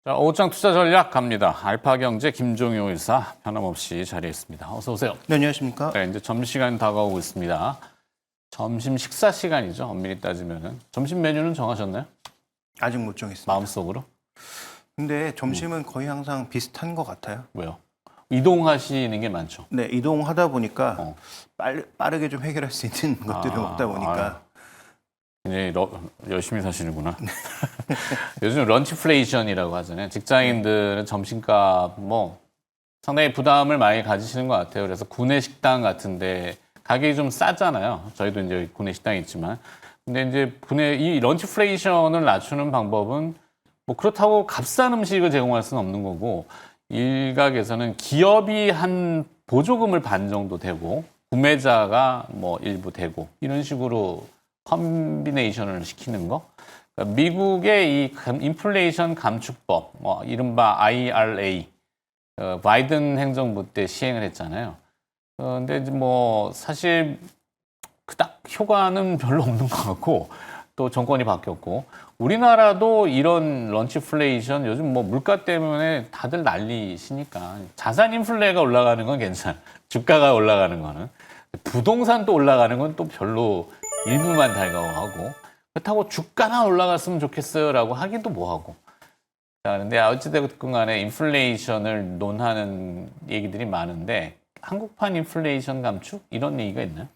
자, 오장 투자 전략 갑니다. 알파경제 김종효 의사 변함없이 자리했습니다. 어서 오세요. 네, 안녕하십니까? 네, 이제 점심시간 다가오고 있습니다. 점심 식사 시간이죠. 엄밀히 따지면은. 점심 메뉴는 정하셨나요? 아직 못 정했습니다. 마음속으로? 근데 점심은 거의 항상 비슷한 것 같아요. 왜요? 이동하시는 게 많죠. 네, 이동하다 보니까 어. 빠르게 좀 해결할 수 있는 것들이 없다 보니까. 굉장히 열심히 사시는구나. 요즘 런치플레이션이라고 하잖아요. 직장인들은 점심값 상당히 부담을 많이 가지시는 것 같아요. 그래서 구내식당 같은데 가격이 좀 싸잖아요. 저희도 이제 구내식당이 있지만. 근데 이제 이 런치플레이션을 낮추는 방법은 그렇다고 값싼 음식을 제공할 수는 없는 거고, 일각에서는 기업이 한 보조금을 반 정도 되고 구매자가 일부 되고 이런 식으로 컴비네이션을 시키는 거. 그러니까 미국의 이 인플레이션 감축법, 이른바 IRA, 바이든 행정부 때 시행을 했잖아요. 근데 이제 사실 그닥 효과는 별로 없는 것 같고, 또 정권이 바뀌었고, 우리나라도 이런 런치플레이션 요즘 물가 때문에 다들 난리시니까 자산 인플레가 올라가는 건 괜찮아. 주가가 올라가는 거는. 부동산도 올라가는 건 또 별로 일부만 달가워하고, 그렇다고 주가나 올라갔으면 좋겠어요라고 하기도 뭐하고. 그런데 어찌됐든 간에 인플레이션을 논하는 얘기들이 많은데, 한국판 인플레이션 감축? 이런 얘기가 있나요?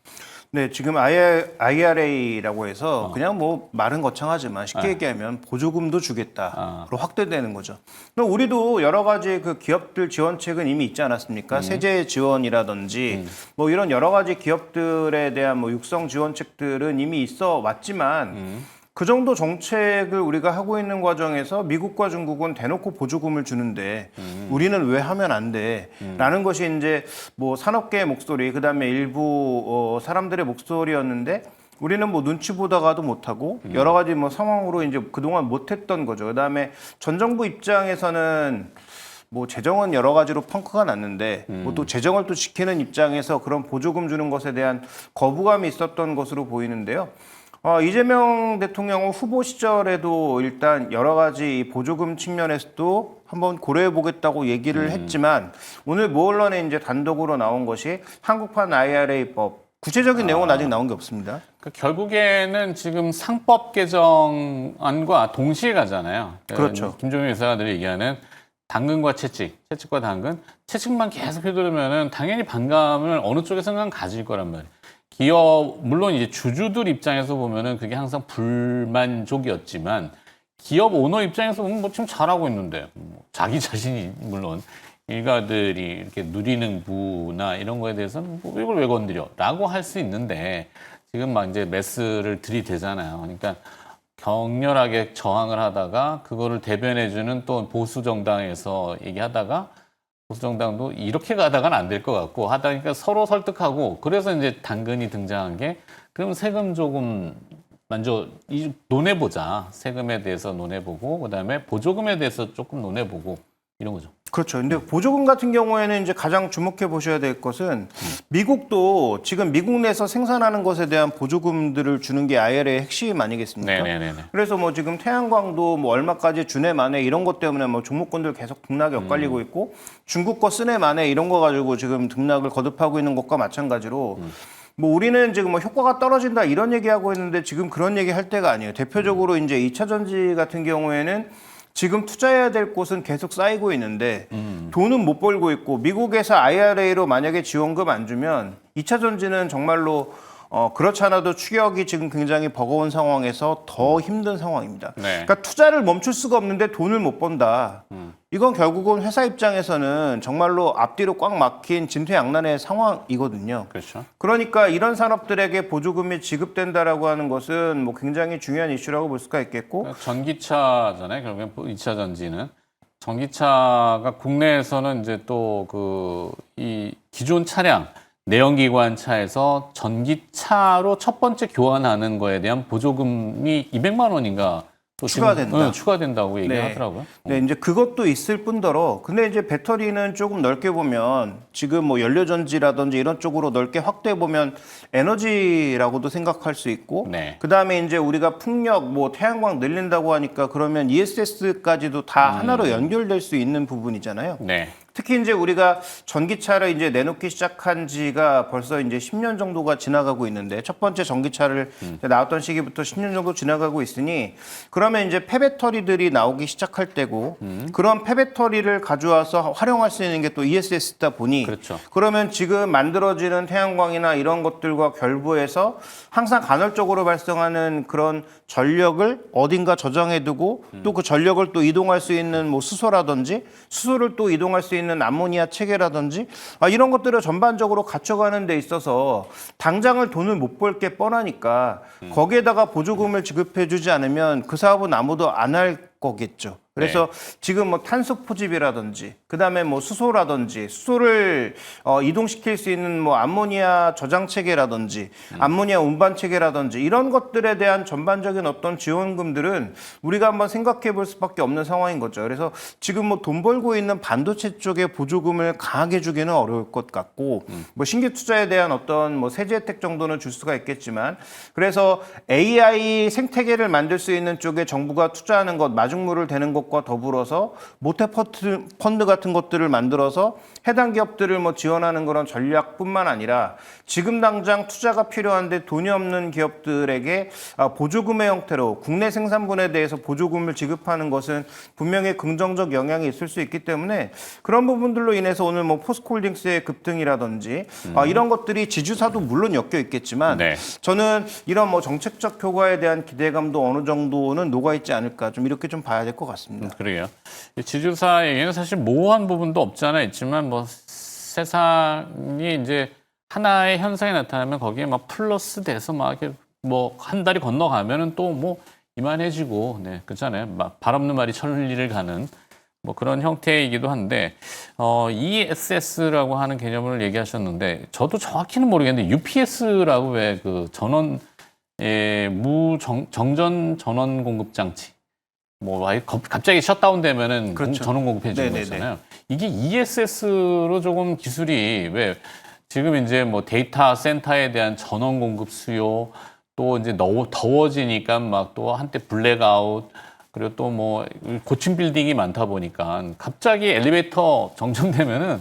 네, 지금 IRA라고 해서 그냥 말은 거창하지만 쉽게 얘기하면 보조금도 주겠다. 로 확대되는 거죠. 그럼 우리도 여러 가지 그 기업들 지원책은 이미 있지 않았습니까? 세제 지원이라든지 이런 여러 가지 기업들에 대한 육성 지원책들은 이미 있어 왔지만 그 정도 정책을 우리가 하고 있는 과정에서 미국과 중국은 대놓고 보조금을 주는데 우리는 왜 하면 안 돼? 라는 것이 이제 산업계의 목소리, 그다음에 일부 사람들의 목소리였는데 우리는 눈치 보다가도 못하고 여러 가지 상황으로 이제 그동안 못했던 거죠. 그다음에 전 정부 입장에서는 재정은 여러 가지로 펑크가 났는데 또 재정을 또 지키는 입장에서 그런 보조금 주는 것에 대한 거부감이 있었던 것으로 보이는데요. 이재명 대통령은 후보 시절에도 일단 여러 가지 보조금 측면에서도 한번 고려해 보겠다고 얘기를 했지만 오늘 모 언론에 이제 단독으로 나온 것이 한국판 IRA법. 구체적인 내용은 아직 나온 게 없습니다. 그러니까 결국에는 지금 상법 개정안과 동시에 가잖아요. 그렇죠. 김종인 의사가 늘 얘기하는 당근과 채찍과 당근, 채찍만 계속 휘두르면은 당연히 반감을 어느 쪽에선가 가질 거란 말이에요. 기업, 물론 이제 주주들 입장에서 보면은 그게 항상 불만족이었지만, 기업 오너 입장에서 보면 지금 잘하고 있는데, 자기 자신이 물론 일가들이 이렇게 누리는 부나 이런 거에 대해서는 이걸 왜 건드려? 라고 할 수 있는데, 지금 이제 메스를 들이대잖아요. 그러니까 격렬하게 저항을 하다가 그거를 대변해주는 또 보수 정당에서 얘기하다가 보수 정당도 이렇게 가다가는 안 될 것 같고 하다 보니까 서로 설득하고, 그래서 이제 당근이 등장한 게, 그럼 세금 조금 먼저 논해보자. 세금에 대해서 논해보고, 그다음에 보조금에 대해서 조금 논해보고, 이런 거죠. 그렇죠. 근데 보조금 같은 경우에는 이제 가장 주목해 보셔야 될 것은 미국도 지금 미국 내에서 생산하는 것에 대한 보조금들을 주는 게 IRA의 핵심 아니겠습니까? 네네네. 그래서 지금 태양광도 얼마까지 주네 마네 이런 것 때문에 종목군들 계속 등락이 엇갈리고 있고 중국 거 쓰네 마네 이런 거 가지고 지금 등락을 거듭하고 있는 것과 마찬가지로 우리는 지금 효과가 떨어진다 이런 얘기하고 있는데 지금 그런 얘기 할 때가 아니에요. 대표적으로 이제 2차 전지 같은 경우에는 지금 투자해야 될 곳은 계속 쌓이고 있는데 돈은 못 벌고 있고, 미국에서 IRA로 만약에 지원금 안 주면 2차 전지는 정말로 그렇지 않아도 추격이 지금 굉장히 버거운 상황에서 더 힘든 상황입니다. 네. 그러니까 투자를 멈출 수가 없는데 돈을 못 번다. 이건 결국은 회사 입장에서는 정말로 앞뒤로 꽉 막힌 진퇴양난의 상황이거든요. 그렇죠. 그러니까 이런 산업들에게 보조금이 지급된다라고 하는 것은 굉장히 중요한 이슈라고 볼 수가 있겠고, 전기차잖아요. 결국엔 2차 전지는. 전기차가 국내에서는 이제 또 이 기존 차량, 내연기관 차에서 전기차로 첫 번째 교환하는 거에 대한 보조금이 200만 원인가 또 추가된다. 지금, 추가된다고 네. 얘기하더라고요. 네, 이제 그것도 있을 뿐더러, 근데 이제 배터리는 조금 넓게 보면 지금 뭐 연료전지라든지 이런 쪽으로 넓게 확대해 보면 에너지라고도 생각할 수 있고, 네. 그 다음에 이제 우리가 풍력, 뭐 태양광 늘린다고 하니까 그러면 ESS까지도 다 하나로 연결될 수 있는 부분이잖아요. 네. 특히 이제 우리가 전기차를 이제 내놓기 시작한 지가 벌써 이제 10년 정도가 지나가고 있는데, 첫 번째 전기차를 나왔던 시기부터 10년 정도 지나가고 있으니, 그러면 이제 폐배터리들이 나오기 시작할 때고, 그런 폐배터리를 가져와서 활용할 수 있는 게 또 ESS다 보니, 그렇죠. 그러면 지금 만들어지는 태양광이나 이런 것들과 결부해서 항상 간헐적으로 발생하는 그런 전력을 어딘가 저장해두고, 또 그 전력을 또 이동할 수 있는 뭐 수소라든지, 수소를 또 이동할 수 있는 암모니아 체계라든지, 이런 것들을 전반적으로 갖춰가는 데 있어서 당장을 돈을 못 벌 게 뻔하니까 거기에다가 보조금을 지급해주지 않으면 그 사업은 아무도 안 할 거겠죠. 그래서 지금 뭐 탄소 포집이라든지, 그 다음에 뭐 수소라든지, 수소를 이동시킬 수 있는 뭐 암모니아 저장 체계라든지, 암모니아 운반 체계라든지, 이런 것들에 대한 전반적인 어떤 지원금들은 우리가 한번 생각해 볼 수밖에 없는 상황인 거죠. 그래서 지금 뭐 돈 벌고 있는 반도체 쪽에 보조금을 강하게 주기는 어려울 것 같고, 뭐 신규 투자에 대한 어떤 뭐 세제 혜택 정도는 줄 수가 있겠지만, 그래서 AI 생태계를 만들 수 있는 쪽에 정부가 투자하는 것, 마중물을 대는 것과 더불어서 모태 펀드 같은 것들을 만들어서 해당 기업들을 뭐 지원하는 그런 전략뿐만 아니라, 지금 당장 투자가 필요한데 돈이 없는 기업들에게 보조금의 형태로 국내 생산분에 대해서 보조금을 지급하는 것은 분명히 긍정적 영향이 있을 수 있기 때문에, 그런 부분들로 인해서 오늘 뭐 포스코홀딩스의 급등이라든지 이런 것들이 지주사도 물론 엮여 있겠지만, 네. 저는 이런 뭐 정책적 효과에 대한 기대감도 어느 정도는 녹아 있지 않을까, 좀 이렇게 좀 봐야 될 것 같습니다. 그러게요. 이 지주사에게는 사실 모호한 부분도 없지 않아 있지만, 뭐 세상이 이제 하나의 현상이 나타나면 거기에 막 플러스 돼서 막 이렇게 뭐 한 달이 건너가면은 또 뭐 이만해지고, 네, 그렇잖아요. 막 발 없는 말이 천리를 가는 뭐 그런 형태이기도 한데, ESS라고 하는 개념을 얘기하셨는데, 저도 정확히는 모르겠는데 UPS라고 왜 그 전원 정전 전원 공급 장치, 뭐 아예 갑자기 셧다운 되면은 그렇죠. 전원 공급해 주는 네네네. 거잖아요. 이게 ESS로 조금 기술이 왜 지금 이제 뭐 데이터 센터에 대한 전원 공급 수요, 또 이제 더워지니까 막 또 한때 블랙아웃, 그리고 또 뭐 고층 빌딩이 많다 보니까 갑자기 엘리베이터 정전되면은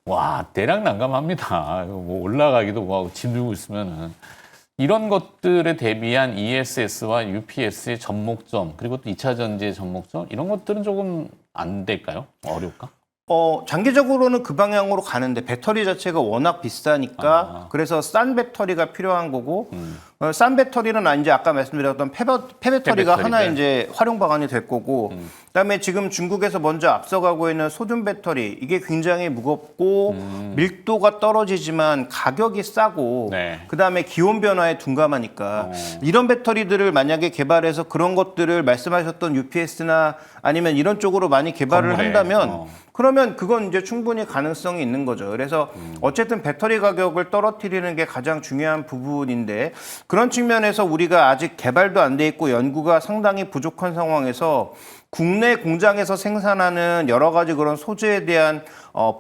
와, 대략 난감합니다. 뭐 올라가기도 뭐하고 짐 들고 있으면은. 이런 것들에 대비한 ESS와 UPS의 접목점, 그리고 또 2차 전지의 접목점, 이런 것들은 조금 안 될까요? 어려울까? 장기적으로는 그 방향으로 가는데, 배터리 자체가 워낙 비싸니까 그래서 싼 배터리가 필요한 거고, 싼 배터리는 이제 아까 말씀드렸던 폐배터리가 하나 이제 활용 방안이 될 거고, 그다음에 지금 중국에서 먼저 앞서가고 있는 소듐 배터리, 이게 굉장히 무겁고 밀도가 떨어지지만 가격이 싸고, 네. 그다음에 기온 변화에 둔감하니까 이런 배터리들을 만약에 개발해서 그런 것들을 말씀하셨던 UPS나 아니면 이런 쪽으로 많이 개발을 건물에, 한다면 그러면 그건 이제 충분히 가능성이 있는 거죠. 그래서 어쨌든 배터리 가격을 떨어뜨리는 게 가장 중요한 부분인데, 그런 측면에서 우리가 아직 개발도 안 돼 있고 연구가 상당히 부족한 상황에서 국내 공장에서 생산하는 여러 가지 그런 소재에 대한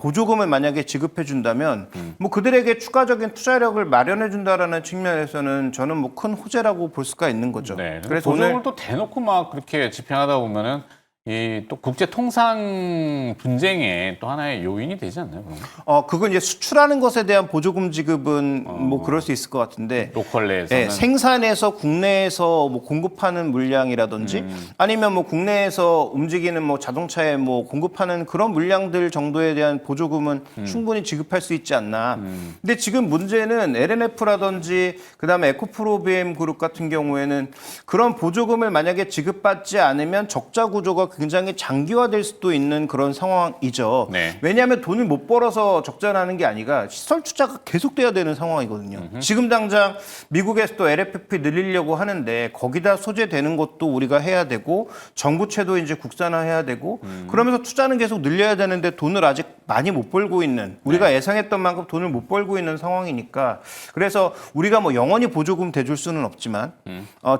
보조금을 만약에 지급해 준다면 뭐 그들에게 추가적인 투자력을 마련해 준다라는 측면에서는 저는 뭐 큰 호재라고 볼 수가 있는 거죠. 네. 그래서 보조금을 오늘 또 대놓고 막 그렇게 집행하다 보면은 이 또 국제 통상 분쟁의 또 하나의 요인이 되지 않나요? 그럼? 그건 이제 수출하는 것에 대한 보조금 지급은 뭐 그럴 수 있을 것 같은데, 로컬 내에서는 네, 생산해서 국내에서 뭐 공급하는 물량이라든지 아니면 뭐 국내에서 움직이는 뭐 자동차에 뭐 공급하는 그런 물량들 정도에 대한 보조금은 충분히 지급할 수 있지 않나. 근데 지금 문제는 LNF라든지 그다음에 에코프로 BM 그룹 같은 경우에는 그런 보조금을 만약에 지급받지 않으면 적자 구조가 굉장히 장기화될 수도 있는 그런 상황이죠. 네. 왜냐하면 돈을 못 벌어서 적자나는 게 아니라 시설 투자가 계속돼야 되는 상황이거든요. 지금 당장 미국에서도 LFP 늘리려고 하는데 거기다 소재되는 것도 우리가 해야 되고 정부채도 이제 국산화해야 되고 그러면서 투자는 계속 늘려야 되는데 돈을 아직 많이 못 벌고 있는 우리가 예상했던 만큼 돈을 못 벌고 있는 상황이니까 그래서 우리가 뭐 영원히 보조금 대줄 수는 없지만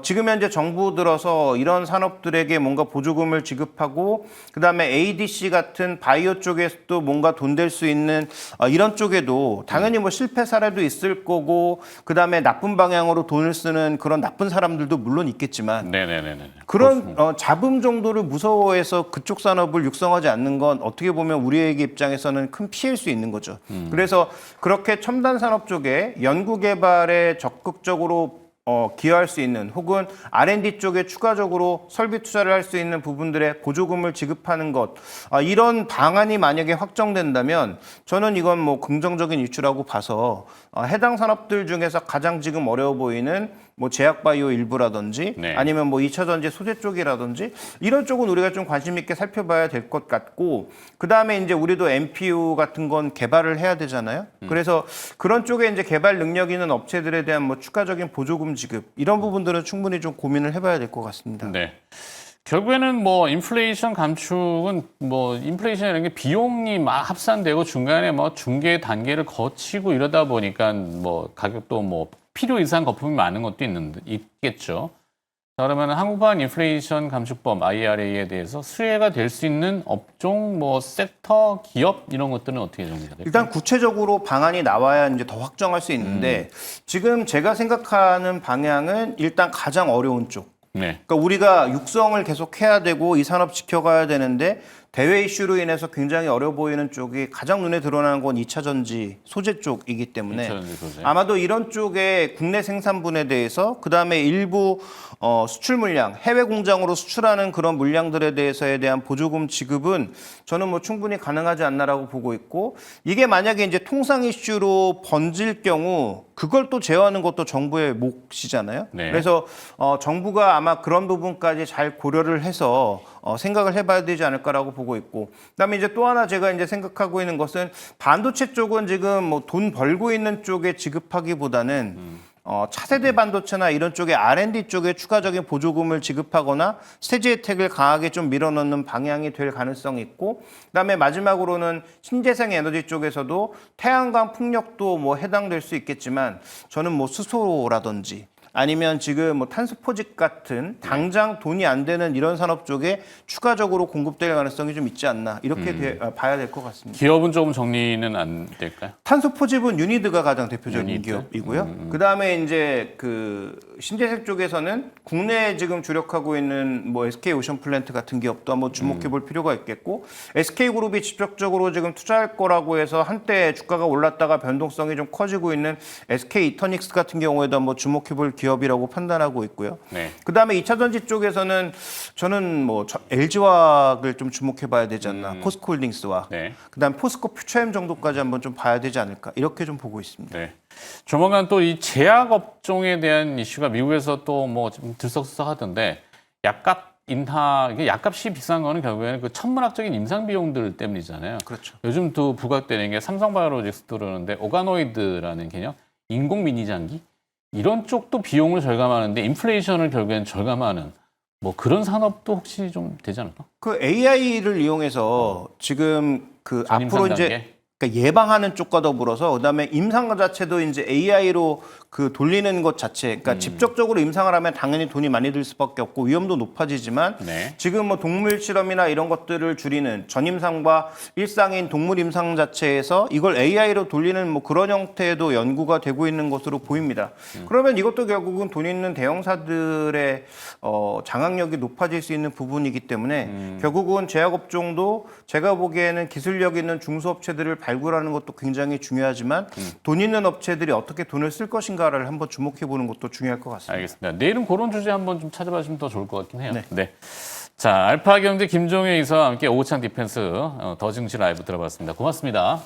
지금 현재 정부 들어서 이런 산업들에게 뭔가 보조금을 지급하고 그다음에 ADC 같은 바이오 쪽에서도 뭔가 돈 될 수 있는 이런 쪽에도 당연히 뭐 실패 사례도 있을 거고 그다음에 나쁜 방향으로 돈을 쓰는 그런 나쁜 사람들도 물론 있겠지만 네네네네. 그런 잡음 정도를 무서워해서 그쪽 산업을 육성하지 않는 건 어떻게 보면 우리에게 입장에서는 큰 피해일 수 있는 거죠. 그래서 그렇게 첨단 산업 쪽에 연구 개발에 적극적으로 기여할 수 있는 혹은 R&D 쪽에 추가적으로 설비 투자를 할 수 있는 부분들에 보조금을 지급하는 것 이런 방안이 만약에 확정된다면 저는 이건 뭐 긍정적인 이슈라고 봐서 해당 산업들 중에서 가장 지금 어려워 보이는 뭐 제약바이오 일부라든지 네. 아니면 뭐 2차 전지 소재 쪽이라든지 이런 쪽은 우리가 좀 관심 있게 살펴봐야 될 것 같고 그다음에 이제 우리도 MPU 같은 건 개발을 해야 되잖아요. 그래서 그런 쪽에 이제 개발 능력 있는 업체들에 대한 뭐 추가적인 보조금 지급 이런 부분들은 충분히 좀 고민을 해봐야 될 것 같습니다. 네. 결국에는 뭐 인플레이션 감축은 뭐 인플레이션이라는 게 비용이 막 합산되고 중간에 뭐 중개 단계를 거치고 이러다 보니까 뭐 가격도 뭐 필요 이상 거품이 많은 것도 있겠죠. 자, 그러면 한국판 인플레이션 감축법 IRA에 대해서 수혜가 될 수 있는 업종, 뭐 섹터, 기업 이런 것들은 어떻게 정리가 될까요? 일단 구체적으로 방안이 나와야 이제 더 확정할 수 있는데 지금 제가 생각하는 방향은 일단 가장 어려운 쪽. 네. 그러니까 우리가 육성을 계속 해야 되고 이 산업 지켜가야 되는데 대외 이슈로 인해서 굉장히 어려 보이는 쪽이 가장 눈에 드러나는 건 2차 전지 소재 쪽이기 때문에 2차 전지 소재. 아마도 이런 쪽의 국내 생산분에 대해서 그다음에 일부 수출 물량, 해외 공장으로 수출하는 그런 물량들에 대해서에 대한 보조금 지급은 저는 뭐 충분히 가능하지 않나라고 보고 있고 이게 만약에 이제 통상 이슈로 번질 경우 그걸 또 제어하는 것도 정부의 몫이잖아요. 네. 그래서 정부가 아마 그런 부분까지 잘 고려를 해서 생각을 해봐야 되지 않을까라고 보고 있고, 그다음에 이제 또 하나 제가 이제 생각하고 있는 것은 반도체 쪽은 지금 뭐 돈 벌고 있는 쪽에 지급하기보다는 차세대 반도체나 이런 쪽에 R&D 쪽에 추가적인 보조금을 지급하거나 세제 혜택을 강하게 좀 밀어넣는 방향이 될 가능성이 있고, 그다음에 마지막으로는 신재생 에너지 쪽에서도 태양광 풍력도 뭐 해당될 수 있겠지만 저는 뭐 수소라든지 아니면 지금 뭐 탄소 포집 같은 당장 돈이 안 되는 이런 산업 쪽에 추가적으로 공급될 가능성이 좀 있지 않나 이렇게 봐야 될 것 같습니다. 기업은 조금 정리는 안 될까요? 탄소 포집은 유니드가 가장 대표적인 유니드? 기업이고요. 그다음에 이제 그 신재생 쪽에서는 국내에 지금 주력하고 있는 뭐 SK 오션 플랜트 같은 기업도 한번 주목해 볼 필요가 있겠고, SK 그룹이 직접적으로 지금 투자할 거라고 해서 한때 주가가 올랐다가 변동성이 좀 커지고 있는 SK 이터닉스 같은 경우에도 한번 주목해 볼 기업이라고 판단하고 있고요. 네. 그다음에 2차 전지 쪽에서는 저는 뭐 LG화학을 좀 주목해 봐야 되지 않나. 포스코홀딩스와 네. 그다음 포스코 퓨처엠 정도까지 한번 좀 봐야 되지 않을까. 이렇게 좀 보고 있습니다. 네. 조만간 또 이 제약 업종에 대한 이슈가 미국에서 또 뭐 좀 들썩들썩하던데, 약값 인하, 이게 약값이 비싼 거는 결국에는 그 천문학적인 임상 비용들 때문이잖아요. 그렇죠. 요즘 또 부각되는 게 삼성바이오로직스도 그러는데 오가노이드라는 개념, 인공 미니 장기 이런 쪽도 비용을 절감하는데 인플레이션을 결국엔 절감하는 뭐 그런 산업도 혹시 좀 되지 않을까? 그 AI를 이용해서 지금 그 앞으로 이제 단계? 그러니까 예방하는 쪽과 더불어서 그다음에 임상 자체도 이제 AI로 그 돌리는 것 자체, 그러니까 직접적으로 임상을 하면 당연히 돈이 많이 들 수밖에 없고 위험도 높아지지만 네. 지금 뭐 동물 실험이나 이런 것들을 줄이는 전임상과 일상인 동물 임상 자체에서 이걸 AI로 돌리는 뭐 그런 형태도 연구가 되고 있는 것으로 보입니다. 그러면 이것도 결국은 돈 있는 대형사들의 장악력이 높아질 수 있는 부분이기 때문에 결국은 제약업종도 제가 보기에는 기술력 있는 중소업체들을 발굴하는 것도 굉장히 중요하지만 돈 있는 업체들이 어떻게 돈을 쓸 것인가를 한번 주목해 보는 것도 중요할 것 같습니다. 알겠습니다. 내일은 그런 주제 한번 좀 찾아봐주시면 더 좋을 것 같긴 해요. 네. 자, 알파경제 김종혜 이사와 함께 오후창 디펜스 더 증시 라이브 들어봤습니다. 고맙습니다.